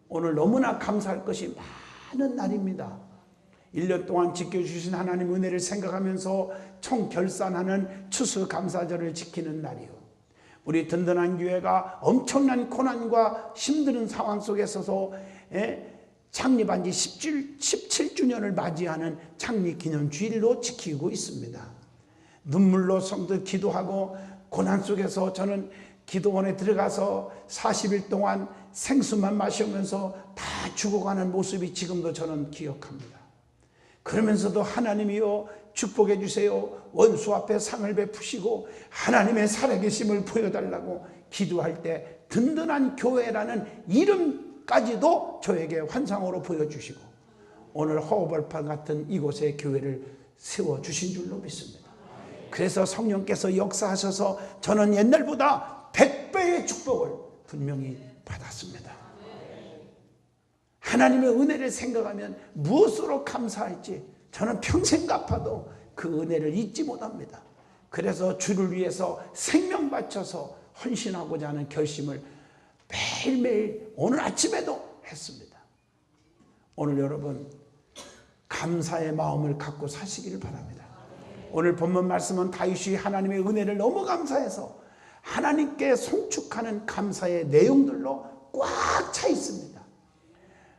오늘 너무나 감사할 것이 많은 날입니다. 1년 동안 지켜주신 하나님 은혜를 생각하면서 총결산하는 추수감사절을 지키는 날이요, 우리 든든한 교회가 엄청난 고난과 힘든 상황 속에 서서 창립한 지 17주년을 맞이하는 창립기념주일로 지키고 있습니다. 눈물로 성도 기도하고 고난 속에서 저는 기도원에 들어가서 40일 동안 생수만 마시면서 다 죽어가는 모습이 지금도 저는 기억합니다. 그러면서도 하나님이여 축복해 주세요, 원수 앞에 상을 베푸시고 하나님의 살아계심을 보여달라고 기도할 때 든든한 교회라는 이름까지도 저에게 환상으로 보여주시고 오늘 허허벌판 같은 이곳에 교회를 세워주신 줄로 믿습니다. 그래서 성령께서 역사하셔서 저는 옛날보다 100배의 축복을 분명히 받았습니다. 하나님의 은혜를 생각하면 무엇으로 감사할지 저는 평생 갚아도 그 은혜를 잊지 못합니다. 그래서 주를 위해서 생명 바쳐서 헌신하고자 하는 결심을 매일매일 오늘 아침에도 했습니다. 오늘 여러분 감사의 마음을 갖고 사시기를 바랍니다. 오늘 본문 말씀은 다윗이 하나님의 은혜를 너무 감사해서 하나님께 송축하는 감사의 내용들로 꽉 차 있습니다.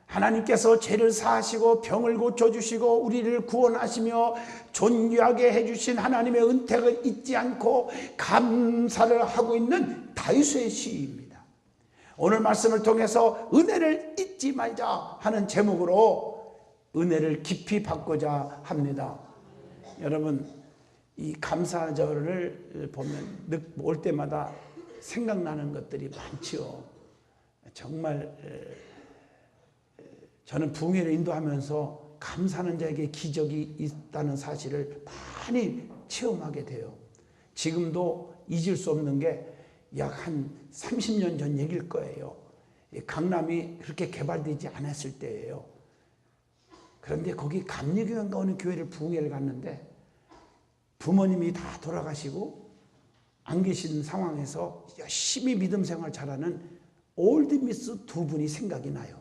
하나님께서 죄를 사하시고 병을 고쳐주시고 우리를 구원하시며 존귀하게 해주신 하나님의 은택을 잊지 않고 감사를 하고 있는 다윗의 시입니다. 오늘 말씀을 통해서 은혜를 잊지 말자 하는 제목으로 은혜를 깊이 받고자 합니다. 여러분, 이 감사절을 보면 올 때마다 생각나는 것들이 많지요. 정말 저는 부흥회를 인도하면서 감사하는 자에게 기적이 있다는 사실을 많이 체험하게 돼요. 지금도 잊을 수 없는 게 약 한 30년 전 얘기일 거예요. 강남이 그렇게 개발되지 않았을 때예요. 그런데 거기 감리교회인가 어느 교회를 부흥회를 갔는데 부모님이 다 돌아가시고 안 계신 상황에서 열심히 믿음 생활 잘하는 올드미스 두 분이 생각이 나요.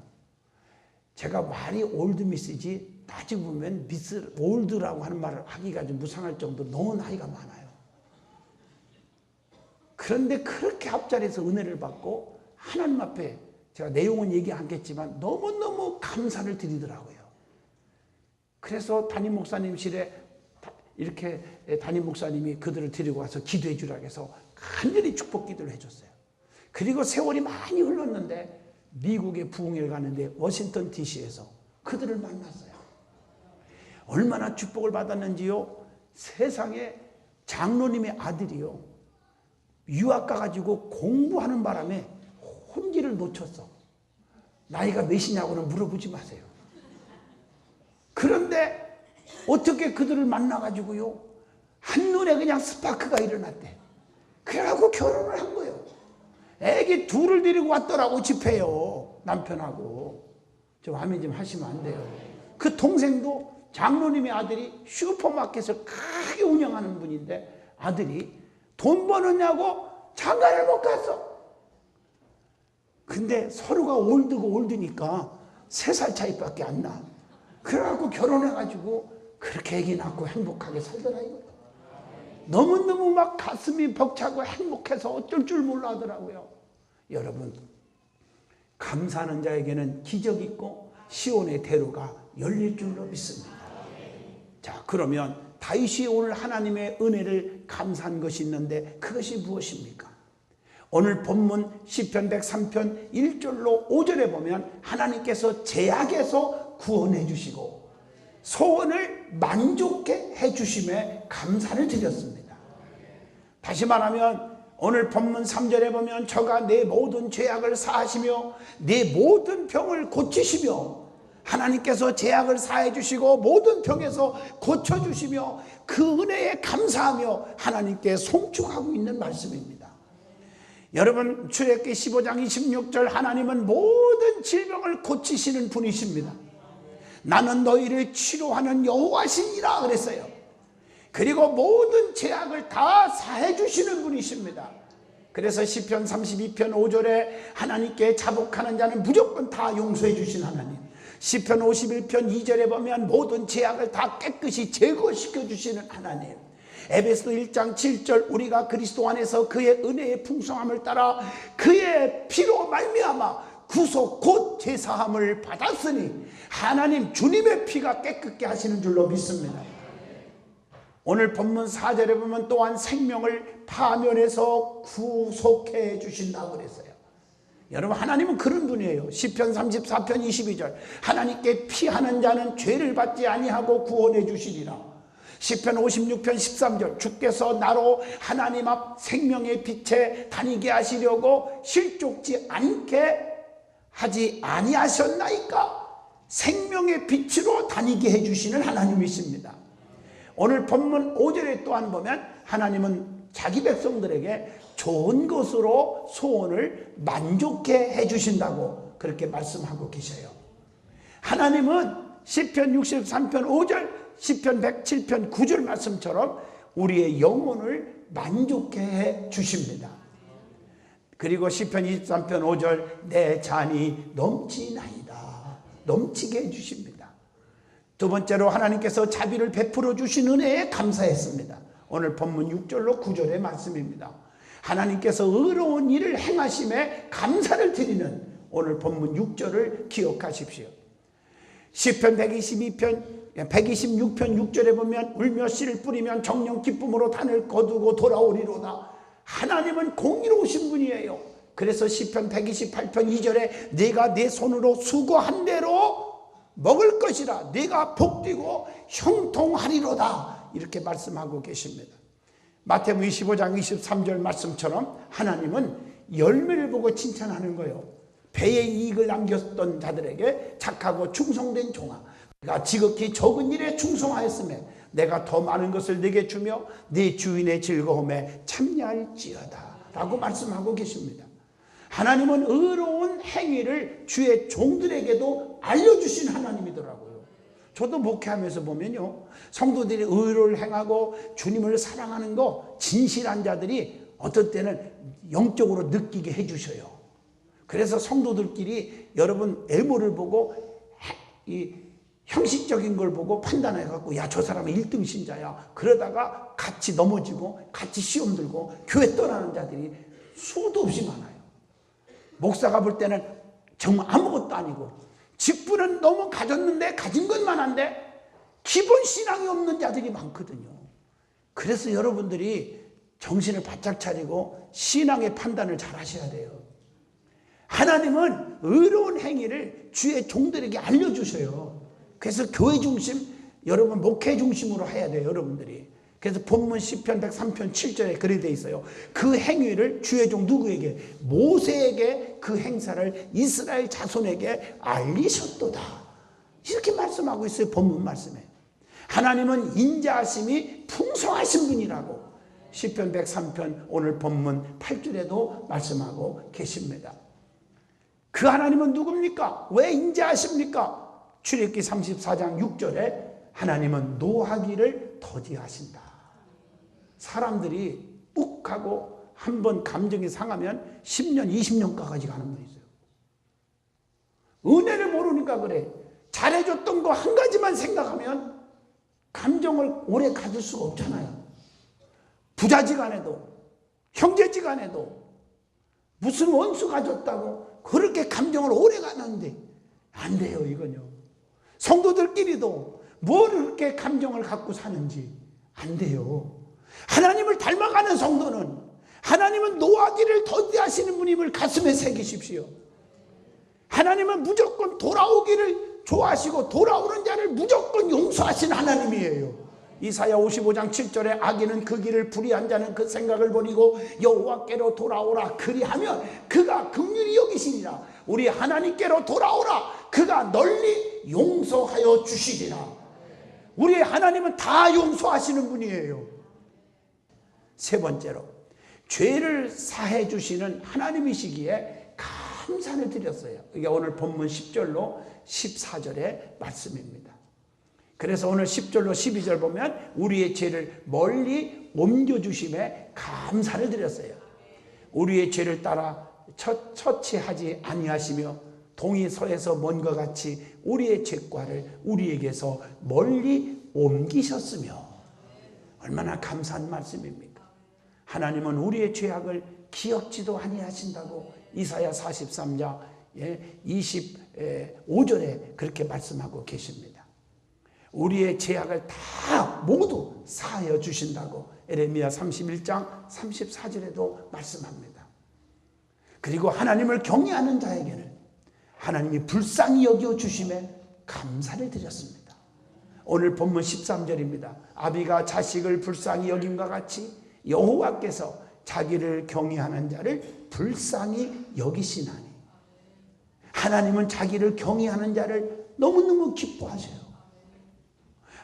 제가 말이 올드미스지 따지고 보면 미스 올드라고 하는 말을 하기가 좀 무상할 정도로 너무 나이가 많아요. 그런데 그렇게 앞자리에서 은혜를 받고 하나님 앞에 제가 내용은 얘기 않겠지만 너무너무 감사를 드리더라고요. 그래서 담임 목사님실에 이렇게 담임 목사님이 그들을 데리고 와서 기도해 주라고 해서 간절히 축복 기도를 해줬어요. 그리고 세월이 많이 흘렀는데 미국에 부흥회를 가는데 워싱턴 DC에서 그들을 만났어요. 얼마나 축복을 받았는지요. 세상에 장로님의 아들이요, 유학 가가지고 공부하는 바람에 혼기를 놓쳤어. 나이가 몇이냐고는 물어보지 마세요. 그런데 어떻게 그들을 만나가지고요 한눈에 그냥 스파크가 일어났대. 그래갖고 결혼을 한 거예요. 애기 둘을 데리고 왔더라고. 집회요, 남편하고. 좀 화면 좀 하시면 안 돼요. 그 동생도 장로님의 아들이 슈퍼마켓을 크게 운영하는 분인데 아들이 돈 버느냐고 장가를 못 갔어. 근데 서로가 올드고 올드니까 3살 차이밖에 안 나. 그래갖고 결혼해가지고 그렇게 애기 낳고 행복하게 살더라 이거예요. 너무너무 막 가슴이 벅차고 행복해서 어쩔 줄 몰라 하더라고요. 여러분, 감사하는 자에게는 기적이 있고 시온의 대로가 열릴 줄로 믿습니다. 자, 그러면 다윗이 오늘 하나님의 은혜를 감사한 것이 있는데 그것이 무엇입니까? 오늘 본문 시편 103편 1절로 5절에 보면 하나님께서 제약에서 구원해 주시고 소원을 만족해 해주심에 감사를 드렸습니다. 다시 말하면 오늘 본문 3절에 보면 저가 내 모든 죄악을 사하시며 내 모든 병을 고치시며 하나님께서 죄악을 사해 주시고 모든 병에서 고쳐주시며 그 은혜에 감사하며 하나님께 송축하고 있는 말씀입니다. 여러분, 출애굽기 15장 26절 하나님은 모든 질병을 고치시는 분이십니다. 나는 너희를 치료하는 여호와시니라 그랬어요. 그리고 모든 죄악을 다 사해 주시는 분이십니다. 그래서 시편 32편 5절에 하나님께 자복하는 자는 무조건 다 용서해 주신 하나님. 시편 51편 2절에 보면 모든 죄악을 다 깨끗이 제거시켜 주시는 하나님. 에베소 1장 7절 우리가 그리스도 안에서 그의 은혜의 풍성함을 따라 그의 피로 말미암아 구속 곧 제사함을 받았으니 하나님 주님의 피가 깨끗게 하시는 줄로 믿습니다. 오늘 본문 4절에 보면 또한 생명을 파면해서 구속해 주신다고 그랬어요. 여러분, 하나님은 그런 분이에요. 시편 34편 22절 하나님께 피하는 자는 죄를 받지 아니하고 구원해 주시리라. 시편 56편 13절 주께서 나로 하나님 앞 생명의 빛에 다니게 하시려고 실족지 않게 하지 아니하셨나이까. 생명의 빛으로 다니게 해주시는 하나님이십니다. 오늘 본문 5절에 또한 보면 하나님은 자기 백성들에게 좋은 것으로 소원을 만족해 해주신다고 그렇게 말씀하고 계셔요. 하나님은 시편 63편 5절 시편 107편 9절 말씀처럼 우리의 영혼을 만족해 해 주십니다. 그리고 시편 23편 5절 내 잔이 넘치나이다. 넘치게 해주십니다. 두 번째로 하나님께서 자비를 베풀어 주신 은혜에 감사했습니다. 오늘 본문 6절로 9절의 말씀입니다. 하나님께서 의로운 일을 행하심에 감사를 드리는 오늘 본문 6절을 기억하십시오. 시편 126편 6절에 보면 울며 씨를 뿌리면 정령 기쁨으로 단을 거두고 돌아오리로다. 하나님은 공의로우신 분이에요. 그래서 시편 128편 2절에 네가 내 손으로 수고한 대로 먹을 것이라 네가 복되고 형통하리로다 이렇게 말씀하고 계십니다. 마태복음 25장 23절 말씀처럼 하나님은 열매를 보고 칭찬하는 거예요. 배에 이익을 남겼던 자들에게 착하고 충성된 종아 내가 지극히 적은 일에 충성하였으며 내가 더 많은 것을 네게 주며 네 주인의 즐거움에 참여할지어다 라고 말씀하고 계십니다. 하나님은 의로운 행위를 주의 종들에게도 알려주신 하나님이더라고요. 저도 목회하면서 보면요, 성도들이 의로를 행하고 주님을 사랑하는 거 진실한 자들이 어떨 때는 영적으로 느끼게 해주셔요. 그래서 성도들끼리 여러분 애모를 보고 이 형식적인 걸 보고 판단해갖고 야, 저 사람은 1등 신자야. 그러다가 같이 넘어지고 같이 시험 들고 교회 떠나는 자들이 수도 없이 많아요. 목사가 볼 때는 정말 아무것도 아니고 직분은 너무 가졌는데 가진 것만 한데 기본 신앙이 없는 자들이 많거든요. 그래서 여러분들이 정신을 바짝 차리고 신앙의 판단을 잘 하셔야 돼요. 하나님은 의로운 행위를 주의 종들에게 알려주셔요. 그래서 교회 중심, 여러분 목회 중심으로 해야 돼요, 여러분들이. 그래서 본문 시편 103편 7절에 그렇게 돼 있어요. 그 행위를 주의 종 누구에게? 모세에게 그 행사를 이스라엘 자손에게 알리셨도다. 이렇게 말씀하고 있어요, 본문 말씀에. 하나님은 인자하심이 풍성하신 분이라고 시편 103편 오늘 본문 8절에도 말씀하고 계십니다. 그 하나님은 누굽니까? 왜 인자하십니까? 출애굽기 34장 6절에 하나님은 노하기를 더디하신다. 사람들이 욱하고 한번 감정이 상하면 10년 20년까지 가는 분이 있어요. 은혜를 모르니까 그래. 잘해줬던 거 한 가지만 생각하면 감정을 오래 가질 수가 없잖아요. 부자지간에도 형제지간에도 무슨 원수 가졌다고 그렇게 감정을 오래 가는데 안 돼요. 이건요. 성도들끼리도 뭘 그렇게 감정을 갖고 사는지 안 돼요. 하나님을 닮아가는 성도는 하나님은 노하기를 더디하시는 분임을 가슴에 새기십시오. 하나님은 무조건 돌아오기를 좋아하시고 돌아오는 자를 무조건 용서하시는 하나님이에요. 이사야 55장 7절에 악인은 그 길을 불의한 자는 그 생각을 버리고 여호와께로 돌아오라 그리하면 그가 긍휼히 여기시리라. 우리 하나님께로 돌아오라. 그가 널리 용서하여 주시리라. 우리 하나님은 다 용서하시는 분이에요. 세 번째로 죄를 사해 주시는 하나님이시기에 감사를 드렸어요. 이게 오늘 본문 10절로 14절의 말씀입니다. 그래서 오늘 10절로 12절 보면 우리의 죄를 멀리 옮겨주심에 감사를 드렸어요. 우리의 죄를 따라 처치하지 아니하시며 동이 서에서 먼 것 같이 우리의 죄과를 우리에게서 멀리 옮기셨으며. 얼마나 감사한 말씀입니까? 하나님은 우리의 죄악을 기억지도 아니하신다고 이사야 43장 25절에 그렇게 말씀하고 계십니다. 우리의 죄악을 다 모두 사하여 주신다고 에레미야 31장 34절에도 말씀합니다. 그리고 하나님을 경외하는 자에게는 하나님이 불쌍히 여겨 주심에 감사를 드렸습니다. 오늘 본문 13절입니다. 아비가 자식을 불쌍히 여김과 같이 여호와께서 자기를 경외하는 자를 불쌍히 여기시나니. 하나님은 자기를 경외하는 자를 너무너무 기뻐하셔요.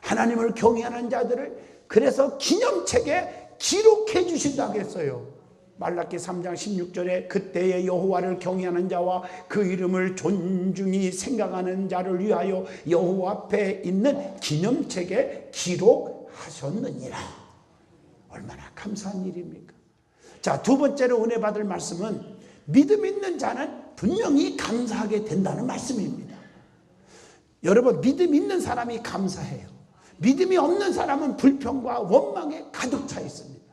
하나님을 경외하는 자들을 그래서 기념책에 기록해 주신다고 했어요. 말라기 3장 16절에 그때의 여호와를 경외하는 자와 그 이름을 존중히 생각하는 자를 위하여 여호와 앞에 있는 기념책에 기록하셨느니라. 얼마나 감사한 일입니까? 자, 두 번째로 은혜 받을 말씀은 믿음 있는 자는 분명히 감사하게 된다는 말씀입니다. 여러분, 믿음 있는 사람이 감사해요. 믿음이 없는 사람은 불평과 원망에 가득 차 있습니다.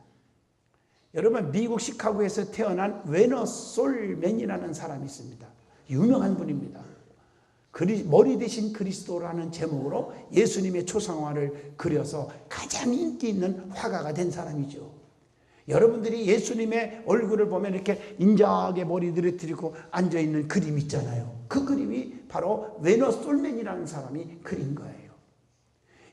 여러분, 미국 시카고에서 태어난 외너 솔맨이라는 사람이 있습니다. 유명한 분입니다. 머리 대신 그리스도라는 제목으로 예수님의 초상화를 그려서 가장 인기 있는 화가가 된 사람이죠. 여러분들이 예수님의 얼굴을 보면 이렇게 인자하게 머리들을 들이고 앉아있는 그림 있잖아요. 그 그림이 바로 외너 솔맨이라는 사람이 그린 거예요.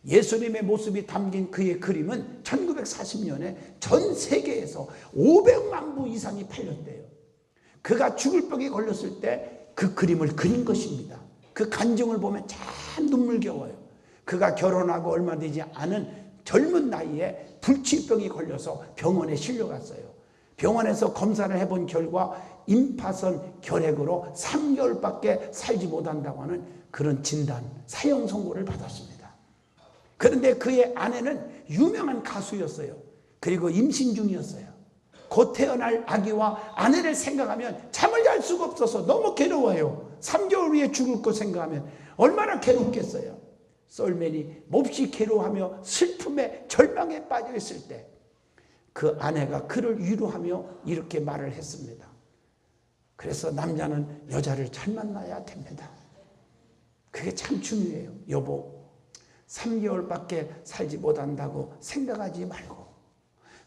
예수님의 모습이 담긴 그의 그림은 1940년에 전 세계에서 500만 부 이상이 팔렸대요. 그가 죽을 병에 걸렸을 때 그 그림을 그린 것입니다. 그 간증을 보면 참 눈물겨워요. 그가 결혼하고 얼마 되지 않은 젊은 나이에 불치병이 걸려서 병원에 실려갔어요. 병원에서 검사를 해본 결과 임파선 결핵으로 3개월밖에 살지 못한다고 하는 그런 진단, 사형 선고를 받았습니다. 그런데 그의 아내는 유명한 가수였어요. 그리고 임신 중이었어요. 곧 태어날 아기와 아내를 생각하면 잠을 잘 수가 없어서 너무 괴로워요. 3개월 후에 죽을 거 생각하면 얼마나 괴롭겠어요. 솔맨이 몹시 괴로워하며 슬픔에 절망에 빠져 있을 때 그 아내가 그를 위로하며 이렇게 말을 했습니다. 그래서 남자는 여자를 잘 만나야 됩니다. 그게 참 중요해요. 여보, 3개월밖에 살지 못한다고 생각하지 말고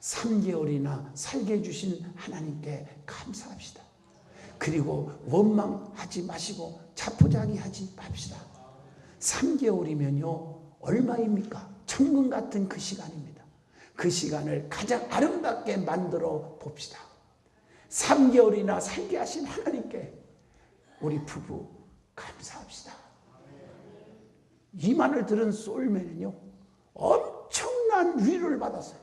3개월이나 살게 해주신 하나님께 감사합시다. 그리고 원망하지 마시고 자포자기하지 맙시다. 3개월이면요 얼마입니까? 천금 같은 그 시간입니다. 그 시간을 가장 아름답게 만들어 봅시다. 3개월이나 살게 하신 하나님께 우리 부부 감사합시다. 이 말을 들은 솔맨은요 엄청난 위로를 받았어요.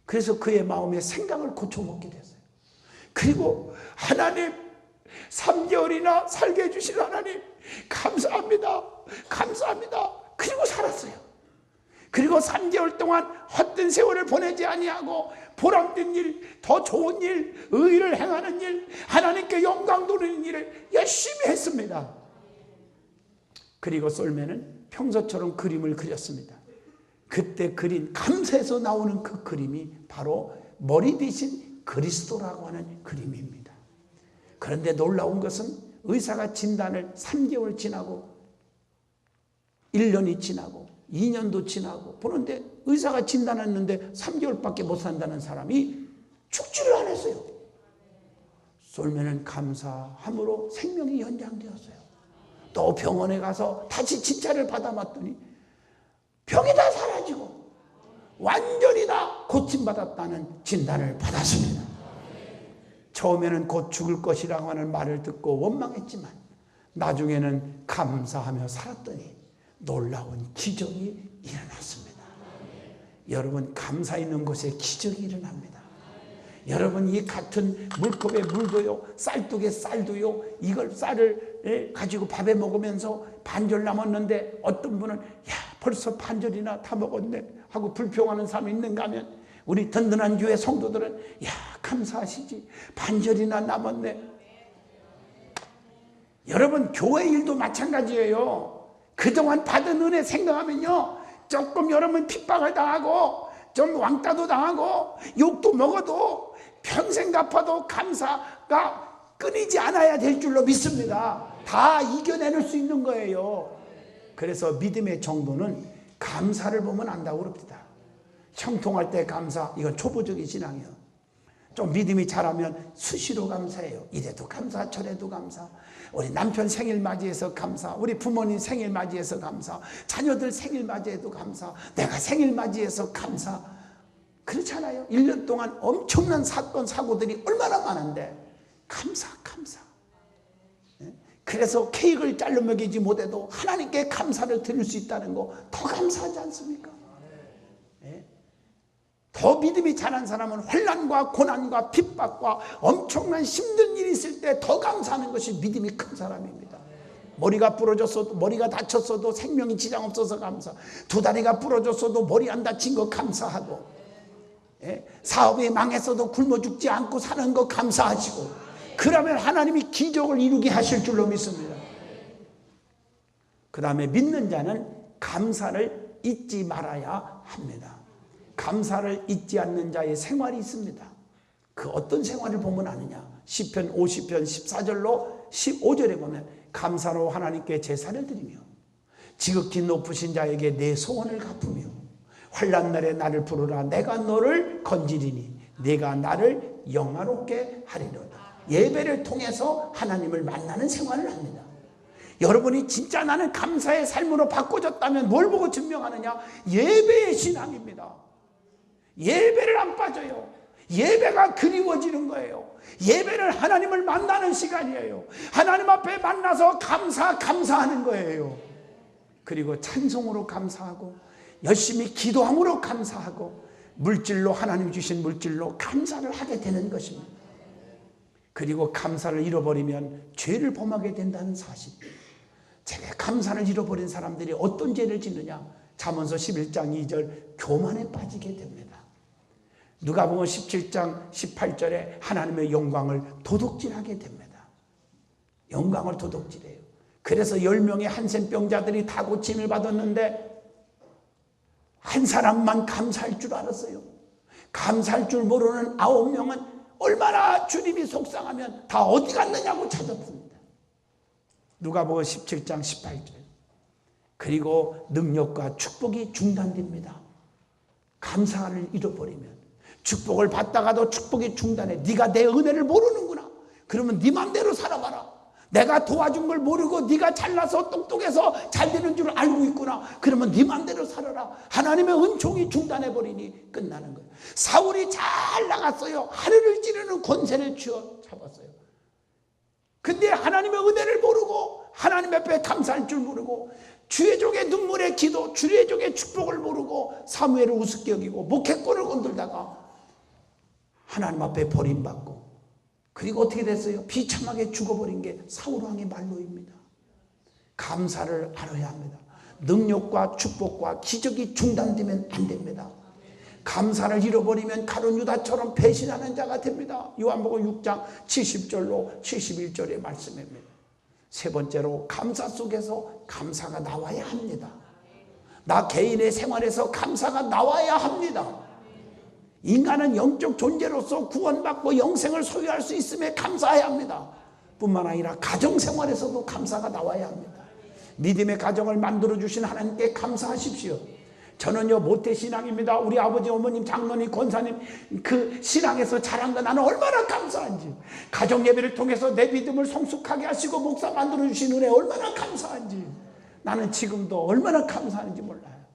그래서 그의 마음의 생각을 고쳐먹게 됐어요. 그리고 하나님, 3개월이나 살게 해주신 하나님 감사합니다. 감사합니다. 그리고 살았어요. 그리고 3개월 동안 헛된 세월을 보내지 아니하고 보람된 일, 더 좋은 일, 의를 행하는 일, 하나님께 영광 돌리는 일을 열심히 했습니다. 그리고 솔맨은 평소처럼 그림을 그렸습니다. 그때 그린 감사해서 나오는 그 그림이 바로 머리 대신 그리스도라고 하는 그림입니다. 그런데 놀라운 것은 의사가 진단을 3개월 지나고 1년이 지나고 2년도 지나고 보는데 의사가 진단했는데 3개월밖에 못 산다는 사람이 죽지를 않았어요. 솔맨은 감사함으로 생명이 연장되었어요. 또 병원에 가서 다시 진찰을 받아봤더니 병이 다 사라지고 완전히 다 고침받았다는 진단을 받았습니다. 처음에는 곧 죽을 것이라고 하는 말을 듣고 원망했지만 나중에는 감사하며 살았더니 놀라운 기적이 일어났습니다. 여러분, 감사 있는 곳에 기적이 일어납니다. 여러분, 이 같은 물컵에 물도요, 쌀독에 쌀도요, 이걸 쌀을 가지고 밥에 먹으면서 반절 남았는데 어떤 분은 야 벌써 반절이나 다 먹었네 하고 불평하는 사람이 있는가 하면 우리 든든한 교회 성도들은 야, 감사하시지. 반절이나 남았네. 여러분, 교회 일도 마찬가지예요. 그동안 받은 은혜 생각하면요, 조금 여러분 핍박을 당하고 좀 왕따도 당하고 욕도 먹어도 평생 갚아도 감사가 끊이지 않아야 될 줄로 믿습니다. 다 이겨내는 수 있는 거예요. 그래서 믿음의 정도는 감사를 보면 안다고 그럽니다. 형통할 때 감사, 이건 초보적인 신앙이에요. 좀 믿음이 자라면 수시로 감사해요. 이래도 감사, 저래도 감사. 우리 남편 생일 맞이해서 감사, 우리 부모님 생일 맞이해서 감사, 자녀들 생일 맞이해도 감사, 내가 생일 맞이해서 감사. 그렇잖아요. 1년 동안 엄청난 사건 사고들이 얼마나 많은데 감사. 그래서 케이크를 잘라 먹이지 못해도 하나님께 감사를 드릴 수 있다는 거 더 감사하지 않습니까? 더 믿음이 자란 사람은 환난과 고난과 핍박과 엄청난 힘든 일이 있을 때 더 감사하는 것이 믿음이 큰 사람입니다. 머리가 부러졌어도, 머리가 다쳤어도 생명이 지장 없어서 감사. 두 다리가 부러졌어도 머리 안 다친 거 감사하고, 사업이 망했어도 굶어 죽지 않고 사는 거 감사하시고, 그러면 하나님이 기적을 이루게 하실 줄로 믿습니다. 그 다음에 믿는 자는 감사를 잊지 말아야 합니다. 감사를 잊지 않는 자의 생활이 있습니다. 그 어떤 생활을 보면 아느냐? 시편 50편 14절로 15절에 보면 감사로 하나님께 제사를 드리며 지극히 높으신 자에게 내 소원을 갚으며 환난 날에 나를 부르라 내가 너를 건지리니 내가 나를 영화롭게 하리로다. 예배를 통해서 하나님을 만나는 생활을 합니다. 여러분이 진짜 나는 감사의 삶으로 바꿔졌다면 뭘 보고 증명하느냐? 예배의 신앙입니다. 예배를 안 빠져요. 예배가 그리워지는 거예요. 예배는 하나님을 만나는 시간이에요. 하나님 앞에 만나서 감사하는 거예요. 그리고 찬송으로 감사하고 열심히 기도함으로 감사하고 물질로 하나님 주신 물질로 감사를 하게 되는 것입니다. 그리고 감사를 잃어버리면 죄를 범하게 된다는 사실. 제가 감사를 잃어버린 사람들이 어떤 죄를 짓느냐? 잠언서 11장 2절 교만에 빠지게 됩니다. 누가복음 17장 18절에 하나님의 영광을 도둑질하게 됩니다. 영광을 도둑질해요. 그래서 10명의 한센병자들이 다 고침을 받았는데 한 사람만 감사할 줄 알았어요. 감사할 줄 모르는 9명은 얼마나 주님이 속상하면 다 어디 갔느냐고 찾았습니다. 누가복음 17장 18절. 그리고 능력과 축복이 중단됩니다. 감사를 잃어버리면 축복을 받다가도 축복이 중단해. 네가 내 은혜를 모르는구나. 그러면 네 맘대로 살아봐라. 내가 도와준 걸 모르고 네가 잘나서 똑똑해서 잘 되는 줄 알고 있구나. 그러면 네 맘대로 살아라. 하나님의 은총이 중단해버리니 끝나는 거예요. 사울이 잘 나갔어요. 하늘을 찌르는 권세를 쥐어 잡았어요. 근데 하나님의 은혜를 모르고 하나님 앞에 감사할 줄 모르고 주의 종의 눈물의 기도, 주의 종의 축복을 모르고 사무엘을 우습게 여기고 목회권을 건들다가 하나님 앞에 버림받고, 그리고 어떻게 됐어요? 비참하게 죽어버린 게 사울왕의 말로입니다. 감사를 알아야 합니다. 능력과 축복과 기적이 중단되면 안 됩니다. 감사를 잃어버리면 가룟 유다처럼 배신하는 자가 됩니다. 요한복음 6장 70절로 71절의 말씀입니다. 세 번째로 감사 속에서 감사가 나와야 합니다. 나 개인의 생활에서 감사가 나와야 합니다. 인간은 영적 존재로서 구원받고 영생을 소유할 수 있음에 감사해야 합니다. 뿐만 아니라 가정생활에서도 감사가 나와야 합니다. 믿음의 가정을 만들어주신 하나님께 감사하십시오. 저는요 모태신앙입니다. 우리 아버지, 어머님, 장로님, 권사님 그 신앙에서 자란 거 나는 얼마나 감사한지, 가정예배를 통해서 내 믿음을 성숙하게 하시고 목사 만들어주신 은혜 얼마나 감사한지 나는 지금도 얼마나 감사하는지 몰라요.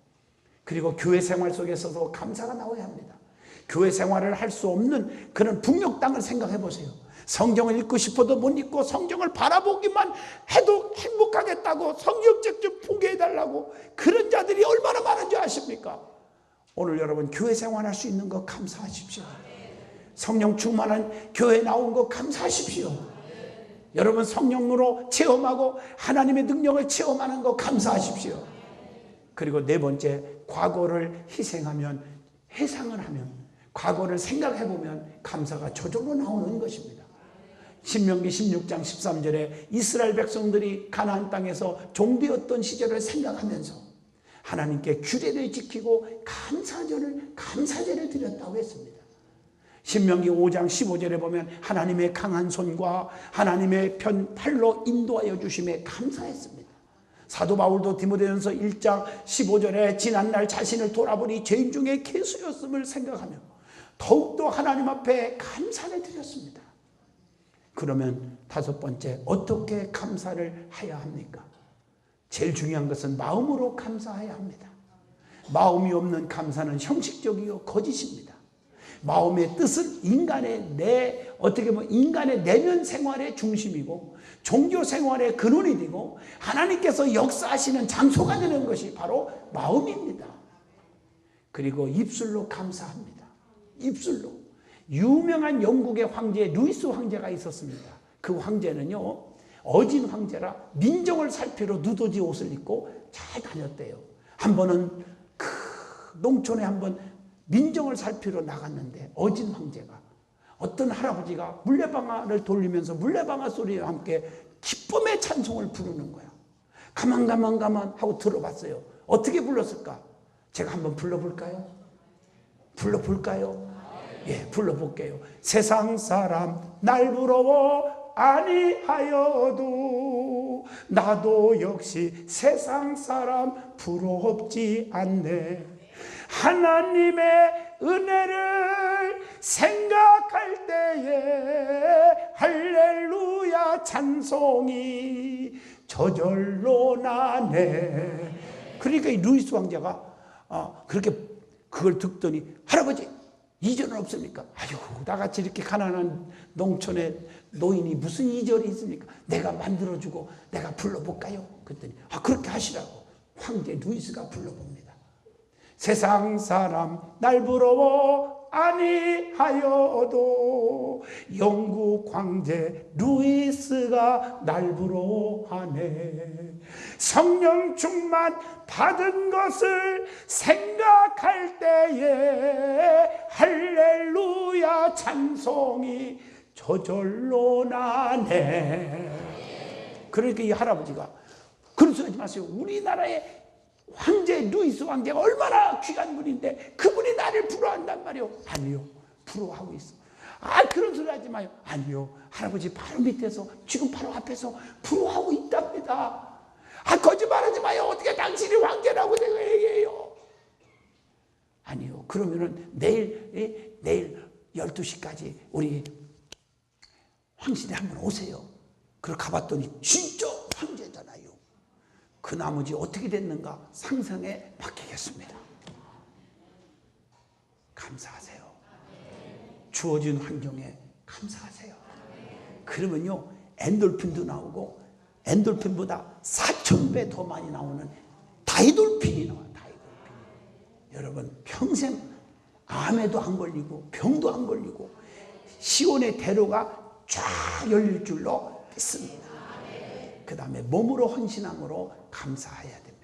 그리고 교회 생활 속에서도 감사가 나와야 합니다. 교회 생활을 할 수 없는 그런 북녘 땅을 생각해 보세요. 성경을 읽고 싶어도 못 읽고 성경을 바라보기만 해도 행복하겠다고 성경책 좀 보게 해달라고 그런 자들이 얼마나 많은지 아십니까? 오늘 여러분 교회 생활할 수 있는 거 감사하십시오. 성령 충만한 교회 나온 거 감사하십시오. 여러분 성령으로 체험하고 하나님의 능력을 체험하는 거 감사하십시오. 그리고 네 번째, 과거를 희생하면 해상을 하면 과거를 생각해 보면 감사가 저절로 나오는 것입니다. 신명기 16장 13절에 이스라엘 백성들이 가나안 땅에서 종되었던 시절을 생각하면서 하나님께 규례를 지키고 감사제를 드렸다고 했습니다. 신명기 5장 15절에 보면 하나님의 강한 손과 하나님의 팔로 인도하여 주심에 감사했습니다. 사도 바울도 디모데전서 1장 15절에 지난날 자신을 돌아보니 죄인 중에 괴수였음을 생각하며 더욱더 하나님 앞에 감사를 드렸습니다. 그러면 다섯 번째, 어떻게 감사를 해야 합니까? 제일 중요한 것은 마음으로 감사해야 합니다. 마음이 없는 감사는 형식적이요 거짓입니다. 마음의 뜻은 어떻게 보면 인간의 내면 생활의 중심이고 종교 생활의 근원이 되고 하나님께서 역사하시는 장소가 되는 것이 바로 마음입니다. 그리고 입술로 감사합니다. 입술로. 유명한 영국의 황제 루이스 황제가 있었습니다. 그 황제는요, 어진 황제라 민정을 살피러 누더지 옷을 입고 잘 다녔대요. 한 번은 농촌에 한번 민정을 살피러 나갔는데 어진 황제가 어떤 할아버지가 물레방아를 돌리면서 물레방아 소리와 함께 기쁨의 찬송을 부르는 거야. 가만 하고 들어봤어요. 어떻게 불렀을까? 제가 한번 불러볼까요? 예, 불러볼게요. 세상 사람 날 부러워 아니하여도 나도 역시 세상 사람 부럽지 않네. 하나님의 은혜를 생각할 때에 할렐루야 찬송이 저절로 나네. 그러니까 이 루이스 왕자가 그렇게 그걸 듣더니 할아버지 이절은 없습니까? 아유, 나같이 이렇게 가난한 농촌의 노인이 무슨 이절이 있습니까? 내가 만들어주고 내가 불러볼까요? 그랬더니 그렇게 하시라고 황제 루이스가 불러봅니다. 세상 사람 날 부러워 아니하여도 영국 황제 루이스가 날 부러워하네. 성령 충만 받은 것을 생각할 때에 할렐루야 찬송이 저절로 나네. 그러니까 이 할아버지가 그런 소리 하지 마세요. 우리나라의 황제 루이스 황제가 얼마나 귀한 분인데 그분이 나를 부러워한단 말이요. 아니요, 부러워하고 있어. 그런 소리 하지 마요. 아니요, 할아버지 바로 밑에서 지금 바로 앞에서 부러워하고 있답니다. 거짓말하지 마요. 어떻게 당신이 황제라고 내가 얘기해요. 아니요, 그러면은 내일 12시까지 우리 황실에 한번 오세요. 그걸 가봤더니 진짜 황제잖아요. 그 나머지 어떻게 됐는가 상상에 맡기겠습니다. 감사하세요. 주어진 환경에 감사하세요. 그러면요, 엔돌핀도 나오고 엔돌핀보다 4,000배 더 많이 나오는 다이돌핀이 나와요. 다이돌핀. 여러분 평생 암에도 안 걸리고 병도 안 걸리고 시온의 대로가 쫙 열릴 줄로 믿습니다. 그 다음에 몸으로 헌신함으로 감사해야 됩니다.